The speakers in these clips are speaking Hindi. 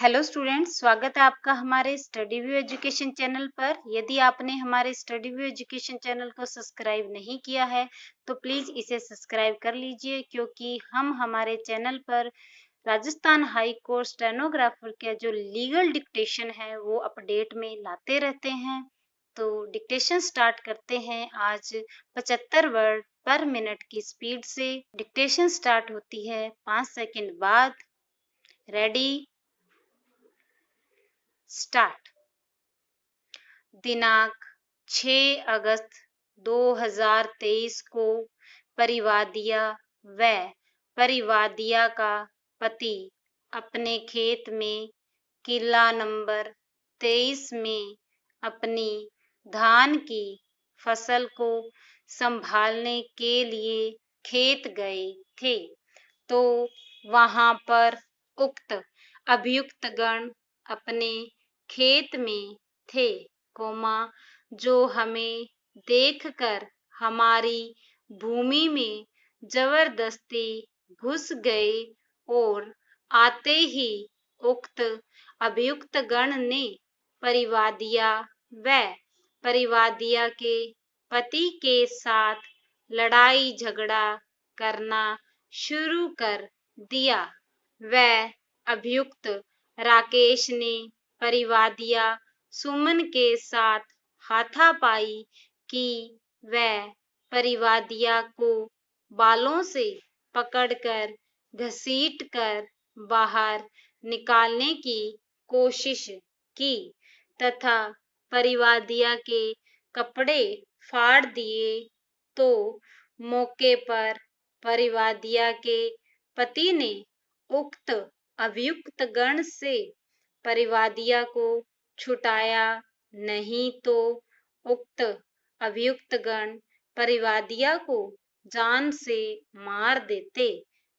हेलो स्टूडेंट्स, स्वागत है आपका हमारे स्टडी व्यू एजुकेशन चैनल पर। यदि आपने हमारे स्टडी व्यू एजुकेशन चैनल को सब्सक्राइब नहीं किया है तो प्लीज इसे सब्सक्राइब कर लीजिए, क्योंकि हम हमारे चैनल पर राजस्थान हाई कोर्ट स्टेनोग्राफर का जो लीगल डिक्टेशन है वो अपडेट में लाते रहते हैं। तो डिक्टेशन स्टार्ट करते हैं आज 75 वर्ड पर मिनट की स्पीड से। डिक्टेशन स्टार्ट होती है 5 सेकंड बाद। Ready, start. दिनांक 6 अगस्त 2023 को परिवादिया व परिवादिया का पति अपने खेत में किला नंबर 23 में अपनी धान की फसल को संभालने के लिए खेत गए थे, तो वहां पर उक्त अभियुक्त गण अपने खेत में थे, जो हमें देखकर हमारी भूमि में जबरदस्ती घुस गए और आते ही उक्त अभियुक्त गण ने परिवादिया व परिवादिया के पति के साथ लड़ाई झगड़ा करना शुरू कर दिया। वह अभियुक्त राकेश ने परिवादिया सुमन के साथ हाथापाई की। वह परिवादिया को बालों से पकड़कर घसीटकर बाहर निकालने की कोशिश की तथा परिवादिया के कपड़े फाड़ दिए, तो मौके पर परिवादिया के पति ने उक्त अभियुक्त गण से परिवादिया को छुटाया, नहीं तो उक्त अभियुक्त गण परिवादिया को जान से मार देते।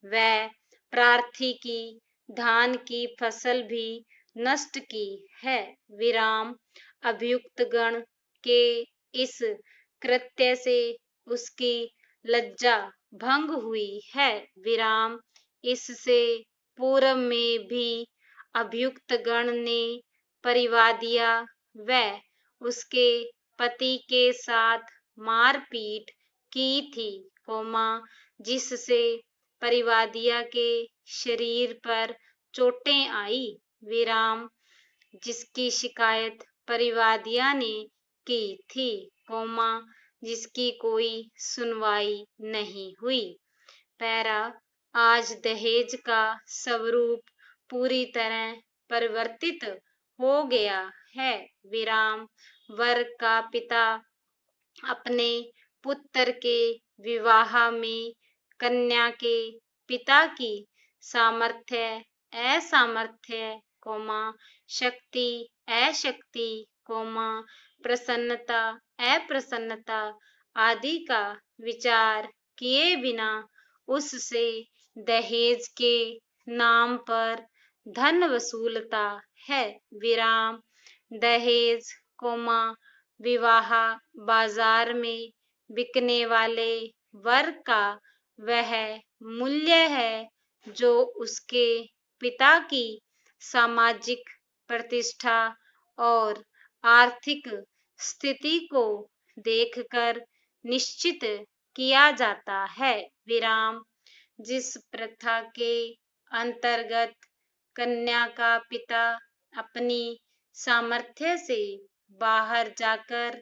वह प्रार्थी की धान की फसल भी नष्ट की है। विराम, अभियुक्त गण के इस कृत्य से उसकी लज्जा भंग हुई है। विराम, इससे पूर्व में भी अभियुक्त गण ने परिवादिया व उसके पति के साथ मारपीट की थी, जिससे परिवादिया के शरीर पर चोटें आई। विराम, जिसकी शिकायत परिवादिया ने की थी, जिसकी कोई सुनवाई नहीं हुई। पैरा, आज दहेज का स्वरूप पूरी तरह परिवर्तित हो गया है। विराम, वर का पिता अपने पुत्र के विवाह में कन्या के पिता की सामर्थ्य असामर्थ्य, शक्ति अशक्ति, प्रसन्नता अप्रसन्नता आदि का विचार किए बिना उससे दहेज के नाम पर धन वसूलता है। विराम, दहेज, विवाह बाजार में बिकने वाले वर का वह मूल्य है जो उसके पिता की सामाजिक प्रतिष्ठा और आर्थिक स्थिति को देखकर निश्चित किया जाता है। विराम, जिस प्रथा के अंतर्गत कन्या का पिता अपनी सामर्थ्य से बाहर जाकर,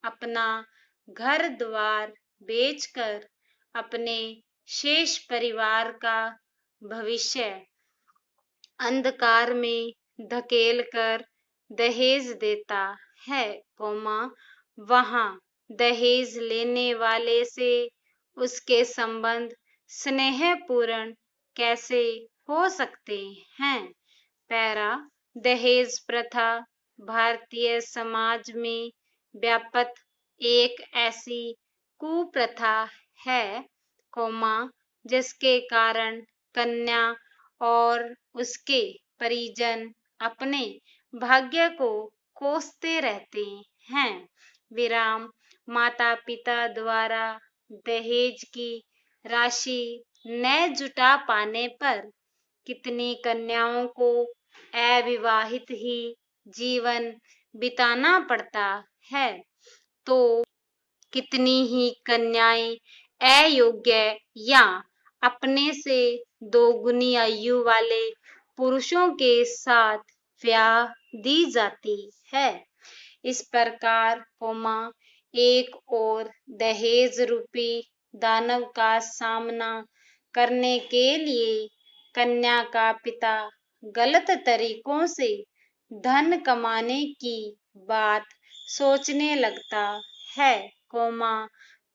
अपना घर द्वार बेचकर अपने शेष परिवार का भविष्य अंधकार में धकेलकर दहेज देता है, वहां दहेज लेने वाले से उसके संबंध स्नेहपूर्ण कैसे हो सकते हैं। पैरा, दहेज प्रथा भारतीय समाज में व्याप्त एक ऐसी कुप्रथा है, जिसके कारण कन्या और उसके परिजन अपने भाग्य को कोसते रहते हैं। विराम, माता पिता द्वारा दहेज की राशि न जुटा पाने पर कितनी कन्याओं को अविवाहित ही जीवन बिताना पड़ता है, तो कितनी ही कन्याएं अयोग्य या अपने से दोगुनी आयु वाले पुरुषों के साथ ब्याह दी जाती है। इस प्रकार एक और दहेज रूपी दानव का सामना करने के लिए कन्या का पिता गलत तरीकों से धन कमाने की बात सोचने लगता है,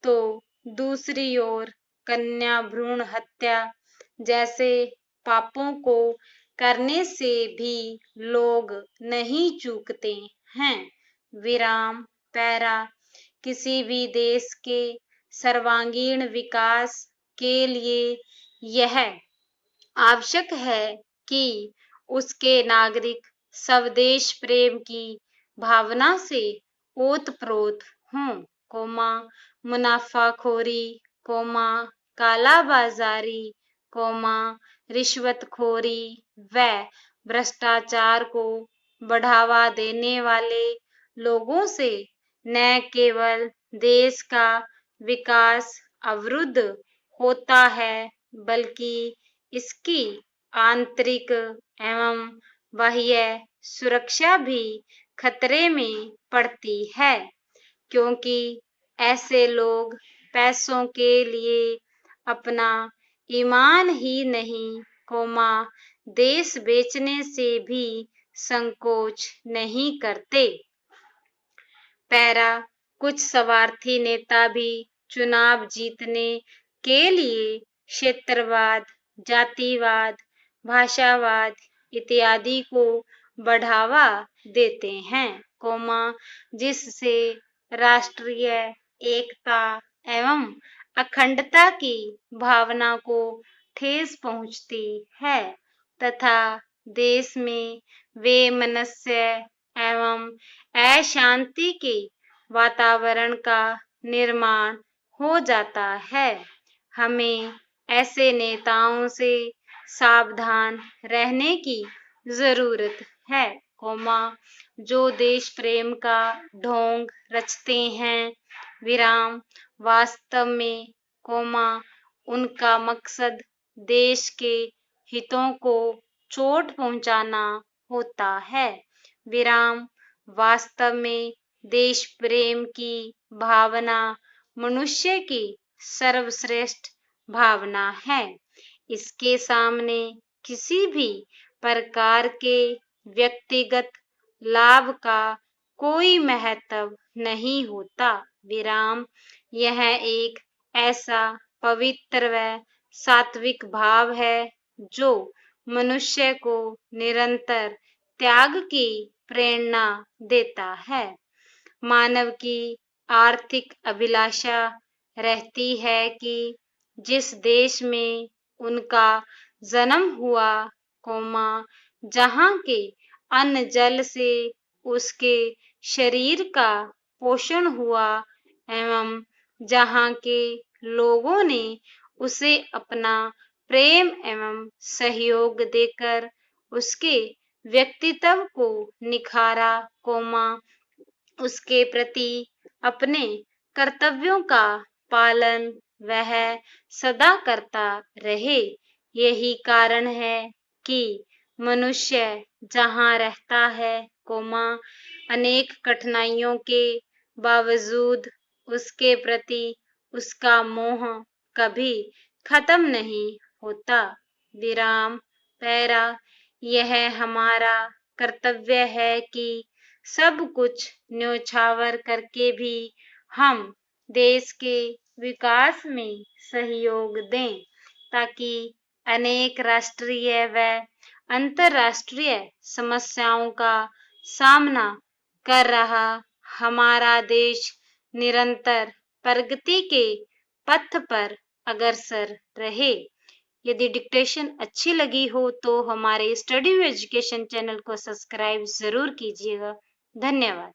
तो दूसरी ओर कन्या भ्रूण हत्या जैसे पापों को करने से भी लोग नहीं चूकते हैं। विराम पैरा किसी भी देश के सर्वांगीण विकास के लिए यह आवश्यक है कि उसके नागरिक स्वदेश प्रेम की भावना से ओतप्रोत हों, मुनाफाखोरी, कालाबाजारी, रिश्वतखोरी व भ्रष्टाचार को बढ़ावा देने वाले लोगों से न केवल देश का विकास अवरुद्ध होता है, बल्कि इसकी आंतरिक एवं बाह्य सुरक्षा भी खतरे में पड़ती है, क्योंकि ऐसे लोग पैसों के लिए अपना ईमान ही नहीं, देश बेचने से भी संकोच नहीं करते। कुछ स्वार्थी नेता भी चुनाव जीतने के लिए क्षेत्रवाद, जातिवाद, भाषावाद इत्यादि को बढ़ावा देते हैं, जिससे राष्ट्रीय एकता एवं अखंडता की भावना को ठेस पहुंचती है तथा देश में वैमनस्य एवं अशांति के वातावरण का निर्माण हो जाता है। हमें ऐसे नेताओं से सावधान रहने की जरूरत है, जो देश प्रेम का ढोंग रचते हैं। विराम वास्तव में, उनका मकसद देश के हितों को चोट पहुंचाना होता है। विराम वास्तव में देश प्रेम की भावना मनुष्य की सर्वश्रेष्ठ भावना है। इसके सामने किसी भी प्रकार के व्यक्तिगत लाभ का कोई महत्व नहीं होता। विराम यह एक ऐसा पवित्र व सात्विक भाव है जो मनुष्य को निरंतर त्याग की प्रेरणा देता है। मानव की आर्थिक अभिलाषा रहती है कि जिस देश में उनका जन्म हुआ, जहाँ के अन्न जल से उसके शरीर का पोषण हुआ एवं जहाँ के लोगों ने उसे अपना प्रेम एवं सहयोग देकर उसके व्यक्तित्व को निखारा, उसके प्रति अपने कर्तव्यों का पालन वह सदा करता रहे। यही कारण है कि मनुष्य जहाँ रहता है, अनेक कठिनाइयों के बावजूद उसके प्रति उसका मोह कभी खत्म नहीं होता। विराम यह हमारा कर्तव्य है कि सब कुछ न्योछावर करके भी हम देश के विकास में सहयोग दें, ताकि अनेक राष्ट्रीय व अंतर्राष्ट्रीय समस्याओं का सामना कर रहा हमारा देश निरंतर प्रगति के पथ पर अग्रसर रहे। यदि डिक्टेशन अच्छी लगी हो तो हमारे स्टडी व्यू एजुकेशन चैनल को सब्सक्राइब जरूर कीजिएगा। धन्यवाद।